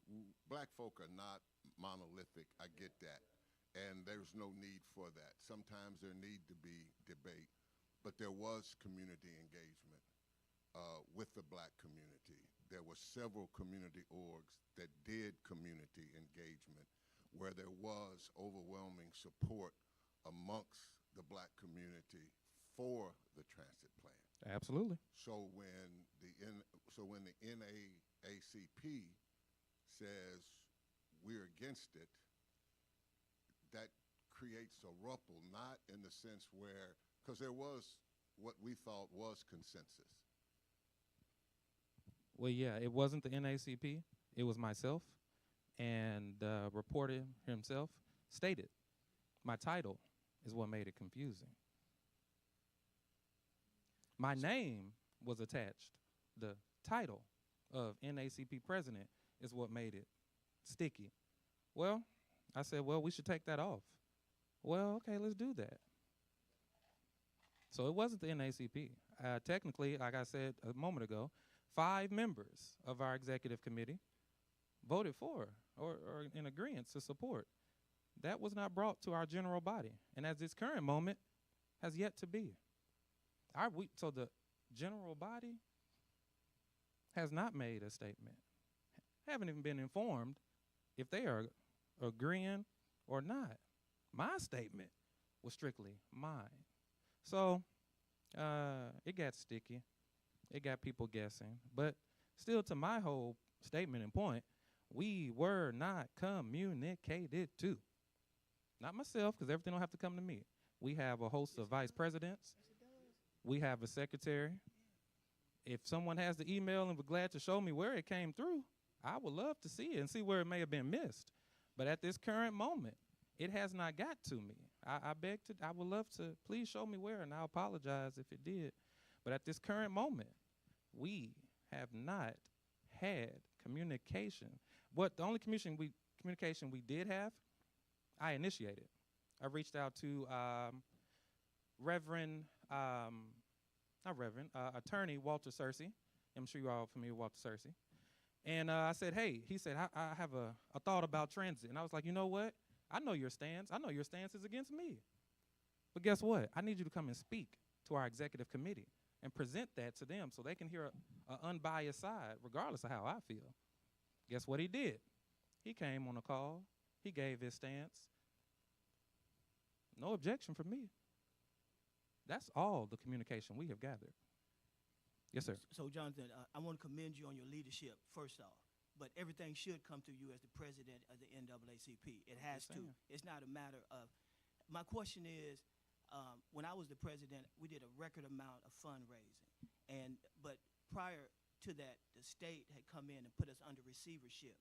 Speaker 10: Black folk are not monolithic. I get that. And there's no need for that. Sometimes there need to be debate. But there was community engagement with the black community. There were several community orgs that did community engagement where there was overwhelming support amongst the black community for the transit plan.
Speaker 7: Absolutely.
Speaker 10: So when the NAACP says we're against it, that creates a ripple, not in the sense where, because there was what we thought was consensus.
Speaker 7: Well, yeah, it wasn't the NAACP. It was myself. And the reporter himself stated, my title is what made it confusing. My name was attached. The title of NAACP president is what made it sticky. Well, I said, well, we should take that off. Well, okay, let's do that. So it wasn't the NAACP. Technically, like I said a moment ago, 5 members of our executive committee voted for or in agreement to support. That was not brought to our general body, and at this current moment, has yet to be. So the general body has not made a statement. Haven't even been informed if they are agreeing or not. My statement was strictly mine. So it got sticky. It got people guessing. But still, to my whole statement and point, we were not communicated to. Not myself, because everything don't have to come to me. We have a host of vice presidents. We have a secretary. If someone has the email and would glad to show me where it came through, I would love to see it and see where it may have been missed. But at this current moment, it has not got to me. I would love to, please show me where, and I'll apologize if it did. But at this current moment, we have not had communication. The only communication we did have, I initiated. I reached out to Attorney Walter Searcy. I'm sure you're all familiar with Walter Searcy. And I said, hey, he said, I have a thought about transit. And I was like, you know what? I know your stance. I know your stance is against me. But guess what? I need you to come and speak to our executive committee and present that to them so they can hear an unbiased side, regardless of how I feel. Guess what he did? He came on a call. He gave his stance. No objection from me. That's all the communication we have gathered. Yes, sir.
Speaker 11: So, Jonathan, I want to commend you on your leadership, first off. But everything should come through you as the president of the NAACP. It has to. It's not a matter of. My question is, when I was the president, we did a record amount of fundraising, but prior to that, the state had come in and put us under receivership.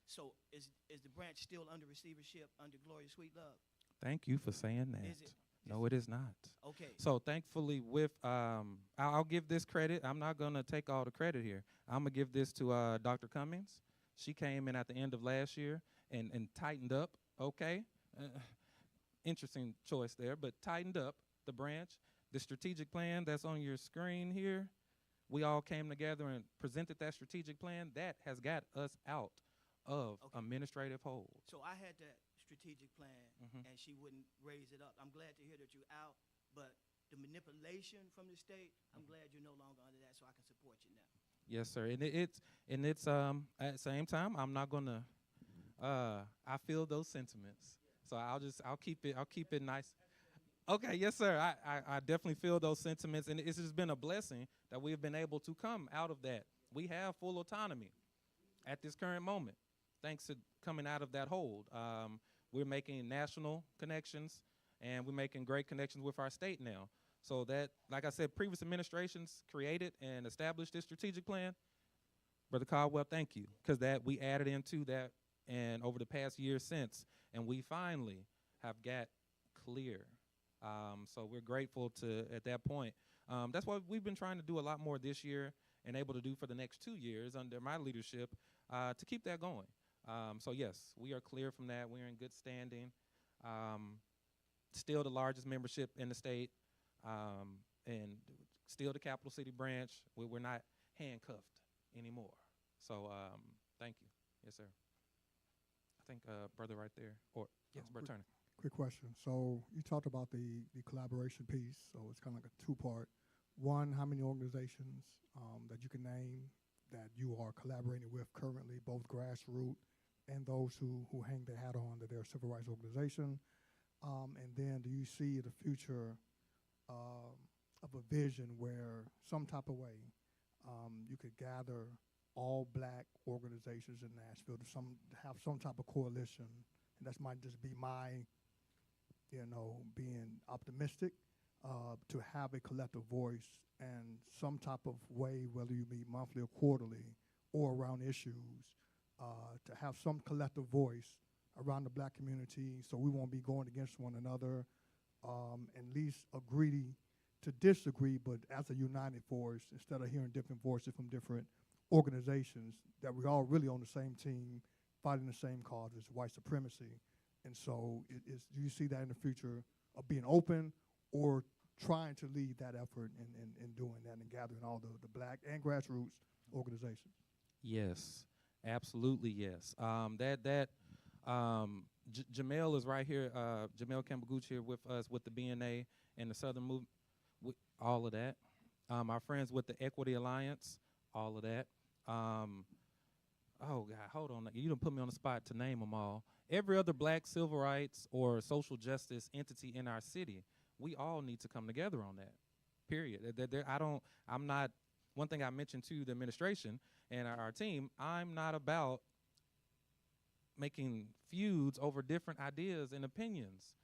Speaker 11: So, is the branch still under receivership under Gloria Sweet Love?
Speaker 7: Thank you for saying that.
Speaker 11: Is it?
Speaker 7: No, it is not.
Speaker 11: Okay.
Speaker 7: So thankfully, I'll give this credit. I'm not going to take all the credit here. I'm going to give this to Dr. Cummings. She came in at the end of last year and tightened up. Okay. Interesting choice there, but tightened up the branch. The strategic plan that's on your screen here, we all came together and presented that strategic plan. That has got us out of administrative hold.
Speaker 11: So I had that strategic plan, and she wouldn't raise it up. I'm glad to hear that you're out, but the manipulation from the state, I'm glad you're no longer under that, so I can support you now.
Speaker 7: Yes, sir. And it's at the same time, I'm not gonna. I feel those sentiments, so I'll keep it nice. Okay, yes, sir. I definitely feel those sentiments, and it's just been a blessing that we have been able to come out of that. We have full autonomy at this current moment, thanks to coming out of that hold. We're making national connections, and we're making great connections with our state now. So that, like I said, previous administrations created and established this strategic plan. Brother Caldwell, thank you, because that we added into that, and over the past year since, and we finally have got clear. So we're grateful to, at that point. That's what we've been trying to do a lot more this year and able to do for the next 2 years under my leadership to keep that going. So yes, we are clear from that. We're in good standing. Still the largest membership in the state, and still the capital city branch. We're not handcuffed anymore. So thank you. Yes, sir. I think brother right there, or yes, Brother Turner.
Speaker 12: Quick question. So you talked about the collaboration piece. So it's kind of like a two-part. One, how many organizations that you can name that you are collaborating with currently, both grassroots and those who hang their hat on that they're a civil rights organization? And then do you see the future of a vision where some type of way you could gather all black organizations in Nashville to have some type of coalition? And that might just be my, being optimistic, to have a collective voice and some type of way, whether you meet monthly or quarterly or around issues, to have some collective voice around the black community so we won't be going against one another, and at least agree to disagree, but as a united force, instead of hearing different voices from different organizations, that we're all really on the same team, fighting the same causes, white supremacy. And so do you see that in the future of being open or trying to lead that effort in doing that and gathering all the black and grassroots organizations?
Speaker 7: Yes, absolutely yes. Jamel is right here. Jamel Kambaguchi here with us with the BNA and the Southern Movement. All of that. Our friends with the Equity Alliance, all of that. Oh, God, hold on. You done put me on the spot to name them all. Every other black civil rights or social justice entity in our city, we all need to come together on that, period. I'm not, one thing I mentioned to the administration and our team, I'm not about making feuds over different ideas and opinions.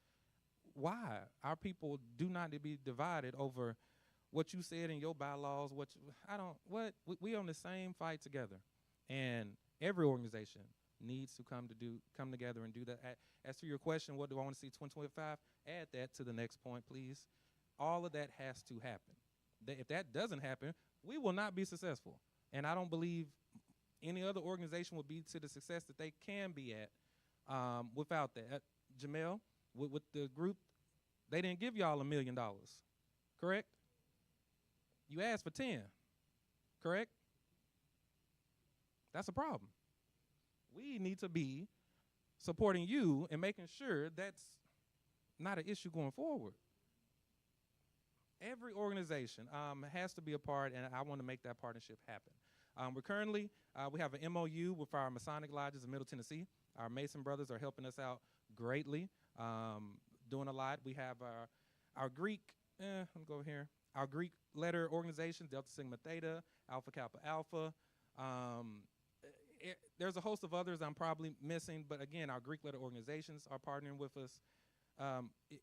Speaker 7: Why? Our people do not need to be divided over what you said in your bylaws, we on the same fight together. And every organization needs to come together and do that. As to your question, what do I want to see 2025? Add that to the next point, please. All of that has to happen. If that doesn't happen, we will not be successful. And I don't believe any other organization will be to the success that they can be at without that. Jamel, with the group, they didn't give y'all $1 million, correct? You asked for 10, correct? That's a problem. We need to be supporting you and making sure that's not an issue going forward. Every organization has to be a part, and I want to make that partnership happen. We're currently, we have an MOU with our Masonic lodges in Middle Tennessee. Our Mason brothers are helping us out greatly, doing a lot. We have our Greek, let me go over here, our Greek letter organizations, Delta Sigma Theta, Alpha Kappa Alpha. There's a host of others I'm probably missing, but again, our Greek letter organizations are partnering with us.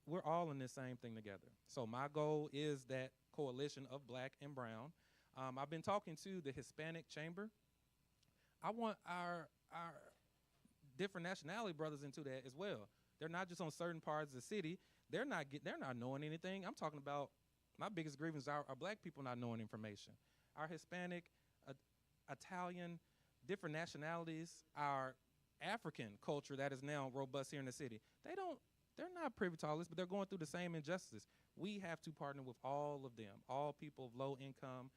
Speaker 7: We're all in this same thing together. So my goal is that coalition of black and brown. I've been talking to the Hispanic Chamber. I want our different nationality brothers into that as well. They're not just on certain parts of the city. They're not knowing anything. I'm talking about my biggest grievance are black people not knowing information. Our Hispanic, Italian, different nationalities, our African culture that is now robust here in the city. They're not privy to all this, but they're going through the same injustices. We have to partner with all of them, all people of low income,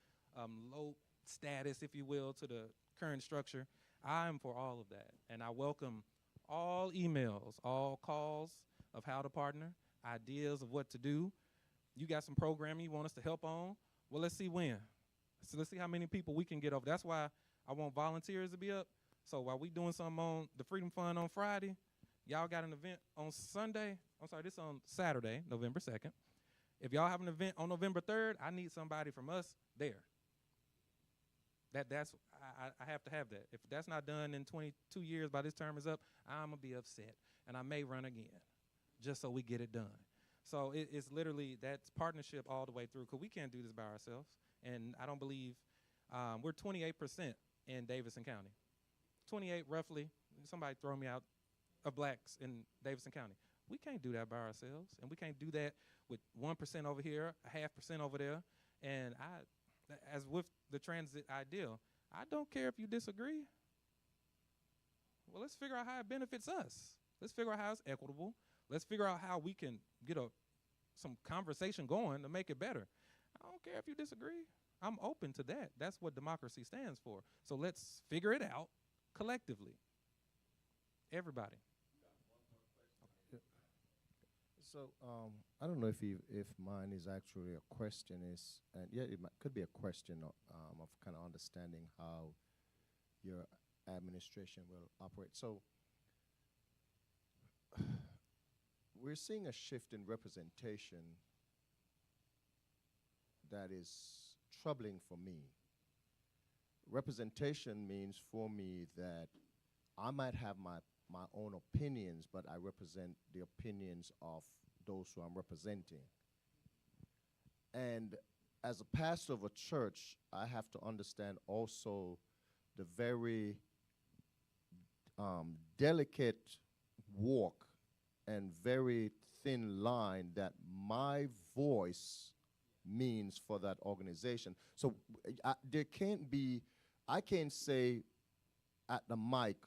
Speaker 7: low status, if you will, to the current structure. I'm for all of that, and I welcome all emails, all calls of how to partner, ideas of what to do. You got some programming you want us to help on? Well, let's see when. So let's see how many people we can get over. That's why I want volunteers to be up. So while we doing something on the Freedom Fund on Friday, y'all got an event on Sunday. I'm sorry, this on Saturday, November 2nd. If y'all have an event on November 3rd, I need somebody from us there. I have to have that. If that's not done in 22 years by this term is up, I'm going to be upset. And I may run again just so we get it done. So it's literally that's partnership all the way through because we can't do this by ourselves. And I don't believe we're 28% in Davidson County. 28 roughly, somebody throw me out, of blacks in Davidson County. We can't do that by ourselves. And we can't do that with 1% over here, 0.5% over there. And as with the transit ideal, I don't care if you disagree. Well, let's figure out how it benefits us. Let's figure out how it's equitable. Let's figure out how we can get some conversation going to make it better. I don't care if you disagree. I'm open to that. That's what democracy stands for. So let's figure it out collectively. Everybody.
Speaker 13: So I don't know if mine is actually a question. And yeah, it could be a question of kind of understanding how your administration will operate. So we're seeing a shift in representation that is troubling for me. Representation means for me that I might have my own opinions, but I represent the opinions of those who I'm representing. And as a pastor of a church, I have to understand also the very delicate walk and very thin line that my voice means for that organization. So I can't say at the mic,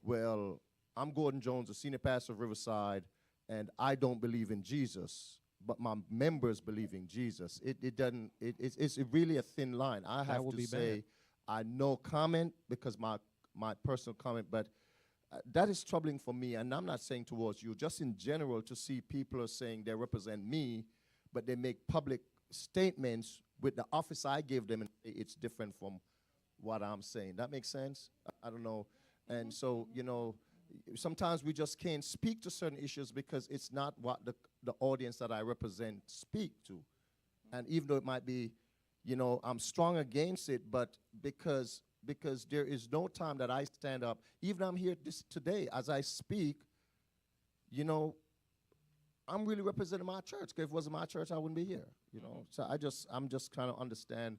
Speaker 13: well, I'm Gordon Jones, the senior pastor of Riverside, and I don't believe in Jesus, but my members believe in Jesus. It's really a thin line. I have to say, I no comment because my personal comment, but that is troubling for me, and I'm not saying towards you, just in general to see people are saying they represent me, but they make public statements with the office I give them, and it's different from what I'm saying. That makes sense? I don't know. And so, sometimes we just can't speak to certain issues because it's not what the audience that I represent speak to. And even though it might be, I'm strong against it, but because there is no time that I stand up, even I'm here today as I speak, I'm really representing my church. 'Cause if it wasn't my church, I wouldn't be here. So I'm just trying to understand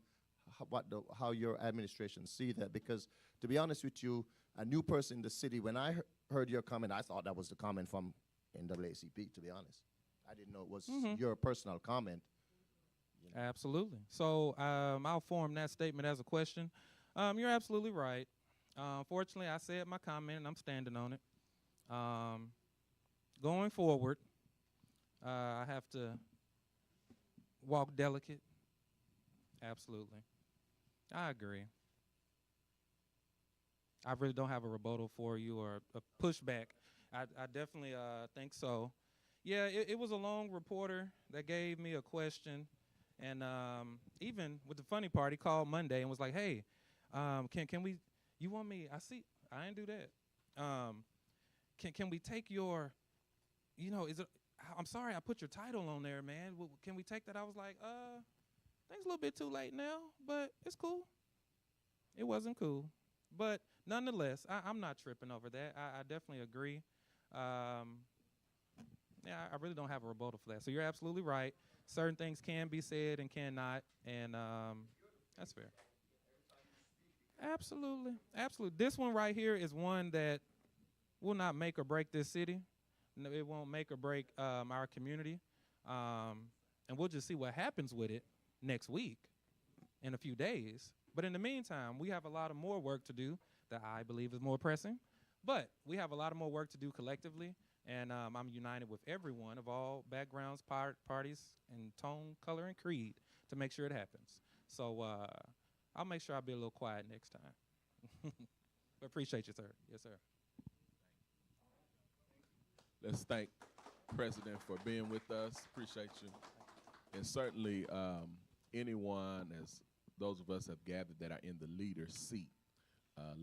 Speaker 13: how your administration see that, because to be honest with you, a new person in the city, when I heard your comment, I thought that was the comment from NAACP. To be honest, I didn't know it was your personal comment.
Speaker 7: Absolutely. So I'll form that statement as a question. You're absolutely right. Fortunately, I said my comment, and I'm standing on it. Going forward, I have to walk delicate. Absolutely. I agree. I really don't have a rebuttal for you or a pushback. I definitely think so. Yeah, it was a long reporter that gave me a question. And even with the funny part, he called Monday and was like, hey, can we, you want me, I didn't do that. Can we take your, I'm sorry I put your title on there, man. Can we take that? I was like, I think it's a little bit too late now, but it's cool. It wasn't cool. But nonetheless, I'm not tripping over that. I definitely agree. I really don't have a rebuttal for that. So you're absolutely right. Certain things can be said and cannot, and that's fair. Absolutely. Absolutely. This one right here is one that will not make or break this city. No, it won't make or break our community. And we'll just see what happens with it next week, in a few days. But in the meantime, we have a lot of more work to do that I believe is more pressing. But we have a lot of more work to do collectively. And I'm united with everyone of all backgrounds, parties, and tone, color, and creed to make sure it happens. So I'll make sure I'll be a little quiet next time. But appreciate you, sir. Yes, sir.
Speaker 1: Let's thank President for being with us. Appreciate you. And certainly anyone, as those of us have gathered that are in the leader seat,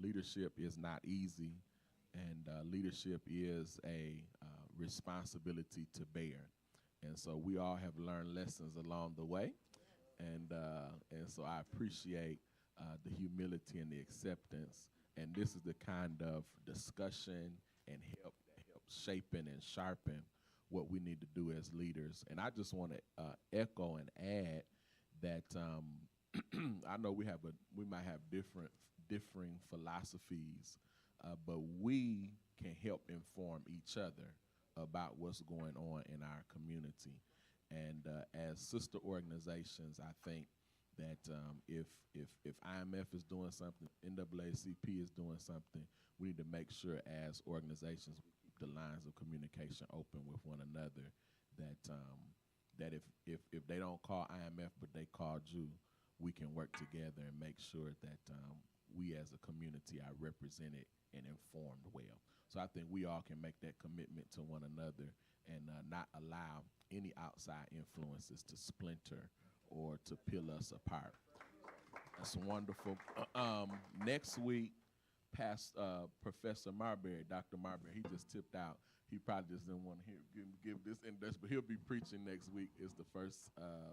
Speaker 1: leadership is not easy. And leadership is a responsibility to bear. And so we all have learned lessons along the way. And so I appreciate the humility and the acceptance. And this is the kind of discussion and help that helps sharpen and sharpen what we need to do as leaders. And I just want to echo and add that I know we might have differing philosophies, but we can help inform each other about what's going on in our community. And as sister organizations, I think that if IMF is doing something, NAACP is doing something, we need to make sure as organizations we keep the lines of communication open with one another. That if they don't call IMF but they called you, we can work together and make sure that we as a community are represented and informed well. So I think we all can make that commitment to one another and not allow any outside influences to splinter or to peel us apart. That's wonderful. Next week, Professor Marbury, Dr. Marbury, he just tipped out. He probably just didn't want to give this index, but he'll be preaching next week. It's the first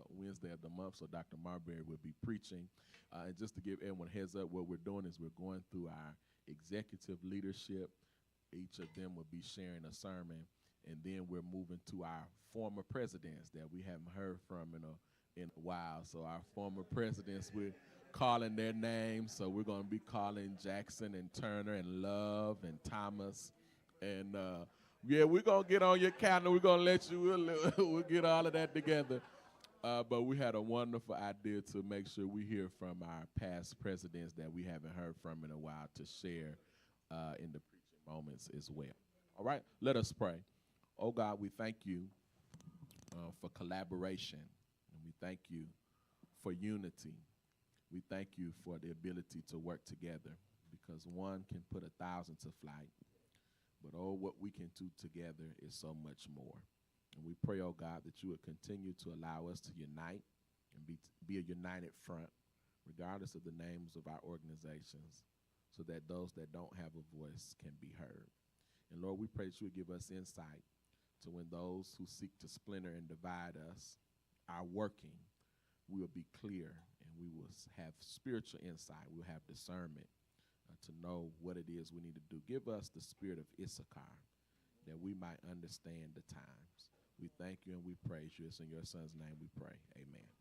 Speaker 1: Wednesday of the month, so Dr. Marbury will be preaching. And just to give everyone a heads up, what we're doing is we're going through our executive leadership. Each of them will be sharing a sermon, and then we're moving to our former presidents that we haven't heard from in a while. So our former presidents, we're calling their names. So we're going to be calling Jackson and Turner and Love and Thomas. And yeah, we're going to get on your calendar. We're going to let you, we'll get all of that together. But we had a wonderful idea to make sure we hear from our past presidents that we haven't heard from in a while to share in the preaching moments as well. All right, let us pray. Oh, God, we thank you for collaboration, and we thank you for unity. We thank you for the ability to work together, because one can put 1,000 to flight, but oh, what we can do together is so much more. And we pray, oh God, that you would continue to allow us to unite and be a united front, regardless of the names of our organizations, so that those that don't have a voice can be heard. And Lord, we pray that you would give us insight to when those who seek to splinter and divide us are working, we will be clear and we will have spiritual insight. We'll have discernment to know what it is we need to do. Give us the spirit of Issachar that we might understand the times. We thank you and we praise you. It's in your son's name we pray. Amen.